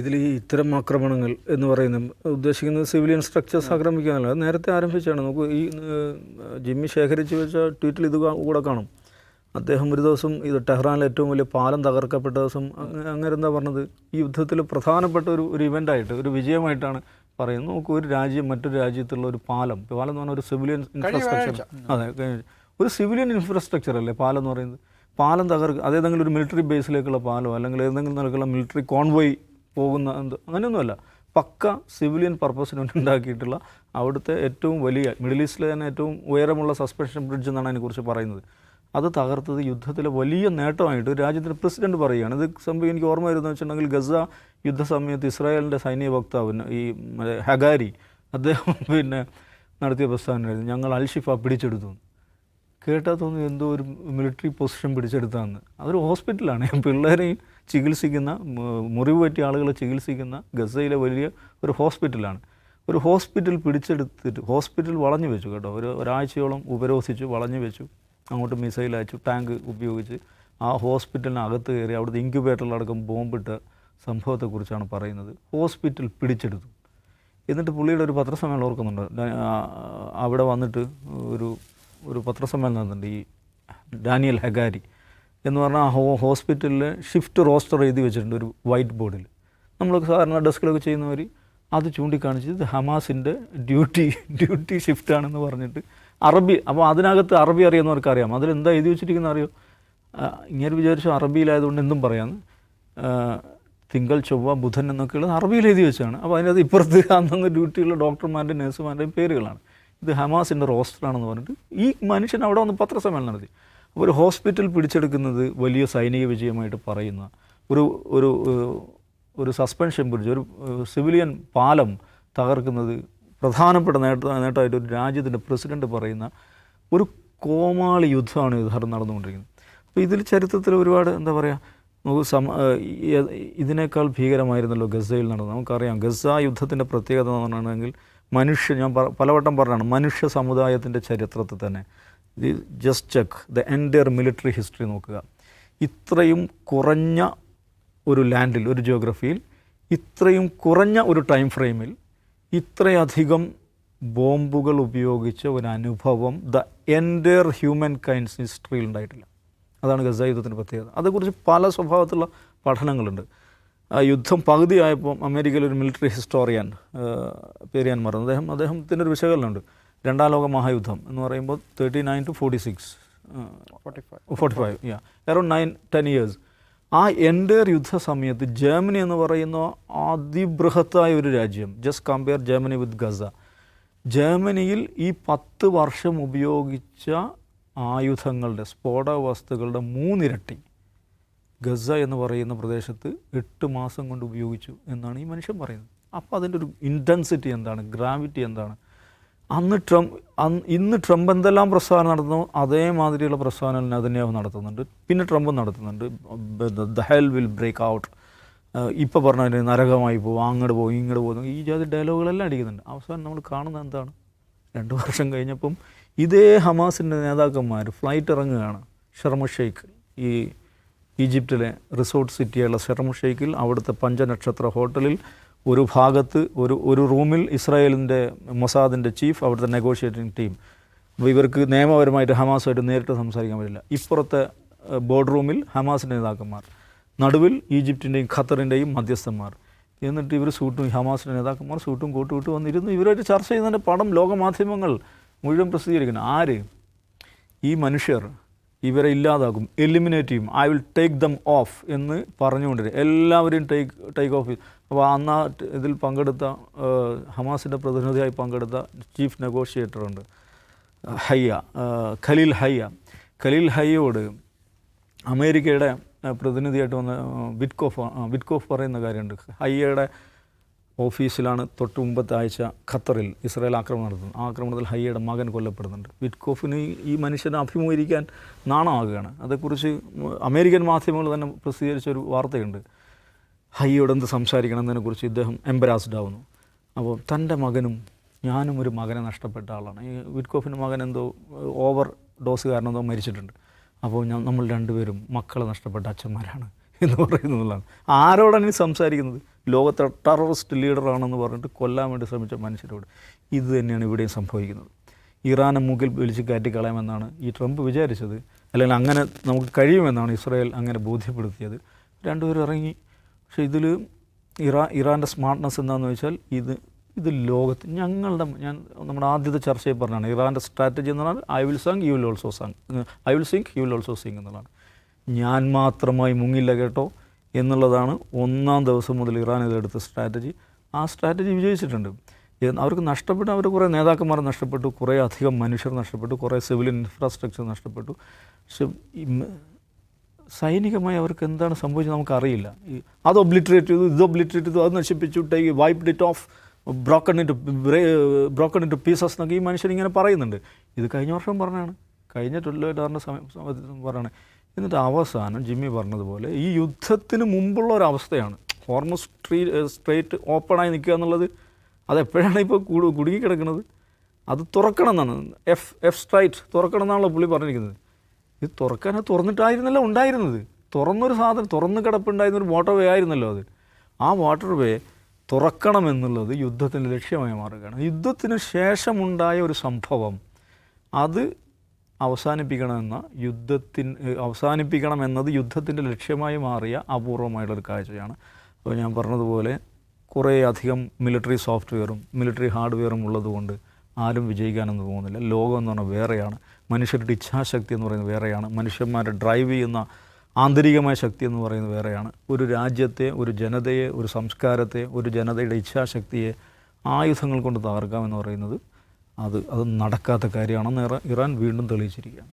ഇതിൽ ഈ ഇത്തരം ആക്രമണങ്ങൾ എന്ന് പറയുന്നത് ഉദ്ദേശിക്കുന്നത് സിവിലിയൻ സ്ട്രക്ചേഴ്സ് ആക്രമിക്കാനല്ല. അത് നേരത്തെ ആരംഭിച്ചാണ്. നമുക്ക് ഈ ജിമ്മി ശേഖരിച്ച് വെച്ച ട്വീറ്റിൽ ഇത് കൂടെ കാണും. അദ്ദേഹം ഒരു ദിവസം ഇത് ടെഹ്റാനിലെ ഏറ്റവും വലിയ പാലം തകർക്കപ്പെട്ട ദിവസം അങ്ങനെ എന്താ പറഞ്ഞത്, ഈ യുദ്ധത്തിൽ പ്രധാനപ്പെട്ട ഒരു ഇവൻ്റായിട്ട് ഒരു വിജയമായിട്ടാണ് പറയുന്നത്. നമുക്ക് ഒരു രാജ്യം മറ്റൊരു രാജ്യത്തുള്ള ഒരു പാലം എന്ന് പറഞ്ഞാൽ ഒരു സിവിലിയൻ ഇൻഫ്രാസ്ട്രക്ചർ. അതെ, ഒരു സിവിലിയൻ ഇൻഫ്രാസ്ട്രക്ചർ അല്ലേ പാലം എന്ന് പറയുന്നത്. പാലം തകർക്കുക, അതേതെങ്കിലും ഒരു മിലിറ്ററി ബേസിലേക്കുള്ള പാലോ അല്ലെങ്കിൽ ഏതെങ്കിലും നിലക്കുള്ള മിലിറ്ററി കോൺവോയ് പോകുന്ന അങ്ങനെയൊന്നുമല്ല. പക്ക സിവിലിയൻ പർപ്പസിന് ഉണ്ടാക്കിയിട്ടുള്ള അവിടുത്തെ ഏറ്റവും വലിയ, മിഡിൽ ഈസ്റ്റിലെ തന്നെ ഏറ്റവും ഉയരമുള്ള സസ്പെൻഷൻ ബ്രിഡ്ജ് എന്നാണ് അതിനെക്കുറിച്ച് പറയുന്നത്. അത് തകർത്തത് യുദ്ധത്തിലെ വലിയ നേട്ടമായിട്ട് രാജ്യത്തിൻ്റെ പ്രസിഡന്റ് പറയുകയാണ്. ഇത് സംഭവം എനിക്ക് ഓർമ്മ വരുന്നത് വെച്ചിട്ടുണ്ടെങ്കിൽ ഗസ യുദ്ധസമയത്ത് ഇസ്രായേലിൻ്റെ സൈനിക വക്താവ് ഈ ഹഗാരി അദ്ദേഹം നടത്തിയ പ്രസ്താവനയായിരുന്നു, ഞങ്ങൾ അൽഷിഫ പിടിച്ചെടുത്തു. കേട്ടാൽ തോന്നുന്നു എന്തോ ഒരു മിലിറ്ററി പൊസിഷൻ പിടിച്ചെടുത്താന്ന്. അതൊരു ഹോസ്പിറ്റലാണ്, പിള്ളേരെയും ചികിത്സിക്കുന്ന, മുറിവ് പറ്റിയ ആളുകളെ ചികിത്സിക്കുന്ന ഗസയിലെ വലിയ ഒരു ഹോസ്പിറ്റലാണ്. ഒരു ഹോസ്പിറ്റൽ പിടിച്ചെടുത്തിട്ട് ഹോസ്പിറ്റൽ വളഞ്ഞു വെച്ചു കേട്ടോ. ഒരാഴ്ചയോളം ഉപരോധിച്ചു, വളഞ്ഞു വെച്ചു, അങ്ങോട്ട് മിസൈൽ അയച്ചു, ടാങ്ക് ഉപയോഗിച്ച് ആ ഹോസ്പിറ്റലിനകത്ത് കയറി അവിടുത്തെ ഇൻക്യുബേറ്ററിലടക്കം ബോംബിട്ട സംഭവത്തെക്കുറിച്ചാണ് പറയുന്നത്. ഹോസ്പിറ്റൽ പിടിച്ചെടുത്തു. എന്നിട്ട് പുള്ളിയുടെ ഒരു പത്രസമ്മേളനം ഓർക്കുന്നുണ്ട്, അവിടെ വന്നിട്ട് ഒരു പത്രസമ്മേളനം നടന്നുണ്ട്. ഈ ഡാനിയൽ ഹഗാരി എന്ന് പറഞ്ഞാൽ ആ ഹോസ്പിറ്റലിൽ ഷിഫ്റ്റ് റോസ്റ്റർ എഴുതി വെച്ചിട്ടുണ്ട് ഒരു വൈറ്റ് ബോർഡിൽ. നമ്മൾ സാധാരണ ഡെസ്കിലൊക്കെ ചെയ്യുന്നവർ അത് ചൂണ്ടിക്കാണിച്ച് ഇത് ഹമാസിൻ്റെ ഡ്യൂട്ടി ഷിഫ്റ്റാണെന്ന് പറഞ്ഞിട്ട് അറബി. അപ്പോൾ അതിനകത്ത് അറബി അറിയാവുന്നവർക്ക് അറിയാം. അതിലെന്താ എഴുതി വെച്ചിരിക്കുന്നത് അറിയോ? ഇങ്ങനെ വിചാരിച്ചു അറബിയിലായതുകൊണ്ട് എന്തും പറയാമെന്ന്. തിങ്കൾ, ചൊവ്വ, ബുധൻ എന്നൊക്കെയുള്ളത് അറബിയിൽ എഴുതി വെച്ചാണ്. അപ്പോൾ അതിനകത്ത് ഇപ്പുറത്ത് അന്നന്ന് ഡ്യൂട്ടിയുള്ള ഡോക്ടർമാരുടെയും നഴ്സുമാരുടെയും പേരുകളാണ്. ഇത് ഹമാസിൻ്റെ റോസ്റ്ററാണെന്ന് പറഞ്ഞിട്ട് ഈ മനുഷ്യൻ അവിടെ വന്ന് പത്രസമ്മേളനം നടത്തി. അപ്പോൾ ഒരു ഹോസ്പിറ്റൽ പിടിച്ചെടുക്കുന്നത് വലിയ സൈനിക വിജയമായിട്ട് പറയുന്ന ഒരു സസ്പെൻഷൻ ബ്രിഡ്ജ്, ഒരു സിവിലിയൻ പാലം തകർക്കുന്നത് പ്രധാനപ്പെട്ട നേട്ടമായിട്ട് ഒരു രാജ്യത്തിൻ്റെ പ്രസിഡന്റ് പറയുന്ന ഒരു കോമാളി യുദ്ധമാണ് യഥാർത്ഥം നടന്നുകൊണ്ടിരിക്കുന്നത്. അപ്പോൾ ഇതിൽ ചരിത്രത്തിൽ ഒരുപാട് എന്താ പറയുക, നമുക്ക് ഇതിനേക്കാൾ ഭീകരമായിരുന്നല്ലോ ഗസയിൽ നടന്നത്. നമുക്കറിയാം ഗസ യുദ്ധത്തിൻ്റെ പ്രത്യേകത എന്ന് പറഞ്ഞിട്ടുണ്ടെങ്കിൽ ഞാൻ പലവട്ടം പറഞ്ഞാണ്, മനുഷ്യ സമുദായത്തിൻ്റെ ചരിത്രത്തിൽ തന്നെ just check the entire military history നോക്കുക. ഇത്രയും കുറഞ്ഞ ഒരു ലാൻഡിൽ, ഒരു ജിയോഗ്രഫിയിൽ, ഇത്രയും കുറഞ്ഞ ഒരു ടൈം ഫ്രെയിമിൽ ഇത്രയധികം ബോംബുകൾ ഉപയോഗിച്ച ഒരു അനുഭവം ദ എൻ്റയർ ഹ്യൂമൻ കൈൻഡ്സ് ഹിസ്റ്ററിയിൽ ഉണ്ടായിട്ടില്ല. അതാണ് ഗസ യുദ്ധത്തിൻ്റെ പ്രത്യേകത. അതേക്കുറിച്ച് പല സ്വഭാവത്തിലുള്ള പഠനങ്ങളുണ്ട്. യുദ്ധം പകുതിയായപ്പോൾ അമേരിക്കയിലെ ഒരു മിലിറ്ററി ഹിസ്റ്റോറിയൻ, പേര് ഞാൻ മറന്നു, അദ്ദേഹത്തിൻ്റെ ഒരു വിശകലനമുണ്ട്. രണ്ടാം ലോക മഹായുദ്ധം എന്ന് പറയുമ്പോൾ 39 to 46, 45 അറൗണ്ട് 9-10 years. ആ എൻ്റയർ യുദ്ധ സമയത്ത് ജർമ്മനി എന്ന് പറയുന്ന അതിബൃഹത്തായ ഒരു രാജ്യം, ജസ്റ്റ് കമ്പയർ ജർമ്മനി വിത്ത് ഗസ, ജർമ്മനിയിൽ ഈ 10 വർഷം ഉപയോഗിച്ച ആയുധങ്ങളുടെ, സ്ഫോടക വസ്തുക്കളുടെ 3 ഇരട്ടി ഗസ എന്ന് പറയുന്ന പ്രദേശത്ത് 8 മാസം കൊണ്ട് ഉപയോഗിച്ചു എന്നാണ് ഈ മനുഷ്യൻ പറയുന്നത്. അപ്പോൾ അതിൻ്റെ ഒരു ഇൻറ്റൻസിറ്റി എന്താണ്, ഗ്രാവിറ്റി എന്താണ്. ഇന്ന് ട്രംപ് എന്തെല്ലാം പ്രസ്താവന നടത്തുന്നു അതേമാതിരിയുള്ള പ്രസ്താവനകൾ നെതന്യാഹു നടത്തുന്നുണ്ട്, പിന്നെ ട്രംപ് നടത്തുന്നുണ്ട്. The hell will break out, ഇപ്പോൾ പറഞ്ഞതിന് നരകമായി പോകും, അങ്ങോട്ട് പോകും, ഇങ്ങോട്ട് പോകുന്നു, ഈ ജാതി ഡയലോഗുകളെല്ലാം അടിക്കുന്നുണ്ട്. അവസാനം നമ്മൾ കാണുന്നത് എന്താണ്? 2 വർഷം കഴിഞ്ഞപ്പം ഇതേ ഹമാസിൻ്റെ നേതാക്കന്മാർ ഫ്ലൈറ്റ് ഇറങ്ങുകയാണ് ഷർമ ഷെയ്ഖ്, ഈ ഈജിപ്തിലെ റിസോർട്ട് സിറ്റിയുള്ള ഷർമ ഷെയ്ഖിൽ, അവിടുത്തെ 5 നക്ഷത്ര ഹോട്ടലിൽ ഒരു ഭാഗത്ത് ഒരു റൂമിൽ ഇസ്രായേലിൻ്റെ മൊസാദിൻ്റെ ചീഫ്, അവിടുത്തെ നെഗോഷിയേറ്റിംഗ് ടീം. അപ്പോൾ ഇവർക്ക് നിയമപരമായിട്ട് ഹമാസുമായിട്ട് നേരിട്ട് സംസാരിക്കാൻ പറ്റില്ല. ഇപ്പുറത്തെ ബോർഡ് റൂമിൽ ഹമാസിൻ്റെ നേതാക്കന്മാർ, നടുവിൽ ഈജിപ്തിൻ്റെയും ഖത്തറിൻ്റെയും മധ്യസ്ഥന്മാർ. എന്നിട്ട് ഇവർ ഹമാസിൻ്റെ നേതാക്കന്മാർ സൂട്ടും കോട്ടും ഇട്ട് വന്നിരുന്നു ഇവരായിട്ട് ചർച്ച ചെയ്യുന്നതിൻ്റെ പടം ലോകമാധ്യമങ്ങൾ മുഴുവൻ പ്രസിദ്ധീകരിക്കണം. ആര്? ഈ മനുഷ്യർ ഇവരെ ഇല്ലാതാക്കും, എലിമിനേറ്റ് ചെയ്യും, I will take them of എന്ന് പറഞ്ഞുകൊണ്ടിരും. എല്ലാവരെയും ടേക്ക് ഓഫ് ചെയ്യും. അപ്പോൾ അന്ന് ഇതിൽ പങ്കെടുത്ത ഹമാസിൻ്റെ പ്രതിനിധിയായി പങ്കെടുത്ത ചീഫ് നെഗോഷിയേറ്റർ ഉണ്ട്, ഖലീൽ ഹയ്യോട് അമേരിക്കയുടെ പ്രതിനിധിയായിട്ട് വന്ന വിറ്റ്കോഫ് പറയുന്ന കാര്യമുണ്ട്. ഹയ്യയുടെ ഓഫീസിലാണ് തൊട്ട് മുമ്പത്തെ ആഴ്ച ഖത്തറിൽ ഇസ്രായേൽ ആക്രമണം നടത്തുന്നത്. ആ ആക്രമണത്തിൽ ഹയ്യയുടെ മകൻ കൊല്ലപ്പെടുന്നുണ്ട്. വിറ്റ്കോഫിന് ഈ മനുഷ്യനെ അഭിമുഖീകരിക്കാൻ നാണമാകുകയാണ്. അതേക്കുറിച്ച് അമേരിക്കൻ മാധ്യമങ്ങൾ തന്നെ പ്രസിദ്ധീകരിച്ചൊരു വാർത്തയുണ്ട്. ഹയ്യോട് എന്ത് സംസാരിക്കണം എന്നതിനെക്കുറിച്ച് ഇദ്ദേഹം എംബരാസ്ഡ് ആവുന്നു. അപ്പോൾ തൻ്റെ മകനും ഞാനും ഒരു മകനെ നഷ്ടപ്പെട്ട ആളാണ്. ഈ വിറ്റ്കോഫിൻ്റെ മകൻ എന്തോ ഓവർ ഡോസ് കാരണം എന്തോ മരിച്ചിട്ടുണ്ട്. അപ്പോൾ നമ്മൾ രണ്ടുപേരും മക്കളെ നഷ്ടപ്പെട്ട അച്ഛന്മാരാണ് എന്ന് പറയുന്നതാണ്. ആരോടാണ് ഈ സംസാരിക്കുന്നത്? ലോകത്തെ ടെററിസ്റ്റ് ലീഡറാണെന്ന് പറഞ്ഞിട്ട് കൊല്ലാൻ വേണ്ടി ശ്രമിച്ച മനുഷ്യരോട്. ഇത് തന്നെയാണ് ഇവിടെയും സംഭവിക്കുന്നത്. ഇറാനെ മൂക്കിൽ വിളിച്ച് കയറ്റിക്കളയാമെന്നാണ് ഈ ട്രംപ് വിചാരിച്ചത്, അല്ലെങ്കിൽ അങ്ങനെ നമുക്ക് കഴിയുമെന്നാണ് ഇസ്രായേൽ അങ്ങനെ ബോധ്യപ്പെടുത്തിയത്. രണ്ടുപേരും ഇറങ്ങി. പക്ഷേ ഇതിൽ ഇറാൻ്റെ സ്മാർട്ട്നെസ് എന്താണെന്ന് വെച്ചാൽ ഇത് ലോകത്ത് നമ്മുടെ ആദ്യത്തെ ചർച്ചയിൽ പറഞ്ഞാണ് ഇറാൻ്റെ സ്ട്രാറ്റജി എന്ന് പറഞ്ഞാൽ I will sink you will also sink എന്നുള്ളതാണ്. ഞാൻ മാത്രമായി മുങ്ങില്ല കേട്ടോ എന്നുള്ളതാണ് ഒന്നാം ദിവസം മുതൽ ഇറാൻ ഇതെടുത്ത സ്ട്രാറ്റജി. ആ സ്ട്രാറ്റജി വിജയിച്ചിട്ടുണ്ട്. അവർക്ക് നഷ്ടപ്പെട്ടു, അവർ കുറേ നേതാക്കന്മാർ നഷ്ടപ്പെട്ടു, കുറേ അധികം മനുഷ്യർ നഷ്ടപ്പെട്ടു, കുറേ സിവിൽ ഇൻഫ്രാസ്ട്രക്ചർ നഷ്ടപ്പെട്ടു. പക്ഷെ സൈനികമായി അവർക്ക് എന്താണ് സംഭവിച്ചത് നമുക്കറിയില്ല. അത് ഒബ്ലിറ്ററേറ്റ് ചെയ്തു, ഇത് ഒബ്ലിറ്ററേറ്റ് ചെയ്തു, അത് നശിപ്പിച്ചു, wiped it off, broken into pieces എന്നൊക്കെ ഈ മനുഷ്യൻ ഇങ്ങനെ പറയുന്നുണ്ട്. ഇത് കഴിഞ്ഞ വർഷം പറഞ്ഞാണ്, കഴിഞ്ഞ 2008 സമയത്ത് പറയണേ. എന്നിട്ട് അവസാനം ജിമ്മി പറഞ്ഞതുപോലെ ഈ യുദ്ധത്തിന് മുമ്പുള്ള ഒരവസ്ഥയാണ്. ഹോർമസ് സ്ട്രേറ്റ് ഓപ്പണായി നിൽക്കുക എന്നുള്ളത് അതെപ്പോഴാണ് ഇപ്പോൾ കുടുങ്ങിക്കിടക്കുന്നത്? അത് തുറക്കണം എന്നാണ്, എഫ് സ്ട്രൈറ്റ് തുറക്കണം എന്നാണല്ലോ പുള്ളി പറഞ്ഞിരിക്കുന്നത്. ഇത് തുറന്നിട്ടായിരുന്നല്ലോ ഉണ്ടായിരുന്നത്. തുറന്നൊരു സാധനം, തുറന്ന് കിടപ്പുണ്ടായിരുന്നൊരു വാട്ടർ വേ ആയിരുന്നല്ലോ അത്. ആ വാട്ടർ വേ തുറക്കണമെന്നുള്ളത് യുദ്ധത്തിൻ്റെ ലക്ഷ്യമായി മാറുകയാണ്. യുദ്ധത്തിന് ശേഷമുണ്ടായ ഒരു സംഭവം അത് അവസാനിപ്പിക്കണമെന്നത് യുദ്ധത്തിൻ്റെ ലക്ഷ്യമായി മാറിയ അപൂർവമായിട്ടുള്ളൊരു കാഴ്ചയാണ്. അപ്പോൾ ഞാൻ പറഞ്ഞതുപോലെ കുറേ അധികം മിലിറ്ററി സോഫ്റ്റ്വെയറും മിലിറ്ററി ഹാർഡ്വെയറും ഉള്ളതുകൊണ്ട് ആരും വിജയിക്കാനൊന്നും പോകുന്നില്ല. ലോകം എന്ന് പറഞ്ഞാൽ വേറെയാണ്, മനുഷ്യരുടെ ഇച്ഛാശക്തി എന്ന് പറയുന്നത് വേറെയാണ്, മനുഷ്യന്മാരെ ഡ്രൈവ് ചെയ്യുന്ന ആന്തരികമായ ശക്തി എന്ന് പറയുന്നത് വേറെയാണ്. ഒരു രാജ്യത്തെ, ഒരു ജനതയെ, ഒരു സംസ്കാരത്തെ, ഒരു ജനതയുടെ ഇച്ഛാശക്തിയെ ആയുധങ്ങൾ കൊണ്ട് തകർക്കാമെന്ന് പറയുന്നത് അത് നടക്കാത്ത കാര്യമാണെന്ന് ഇറാൻ വീണ്ടും തെളിയിച്ചിരിക്കുകയാണ്.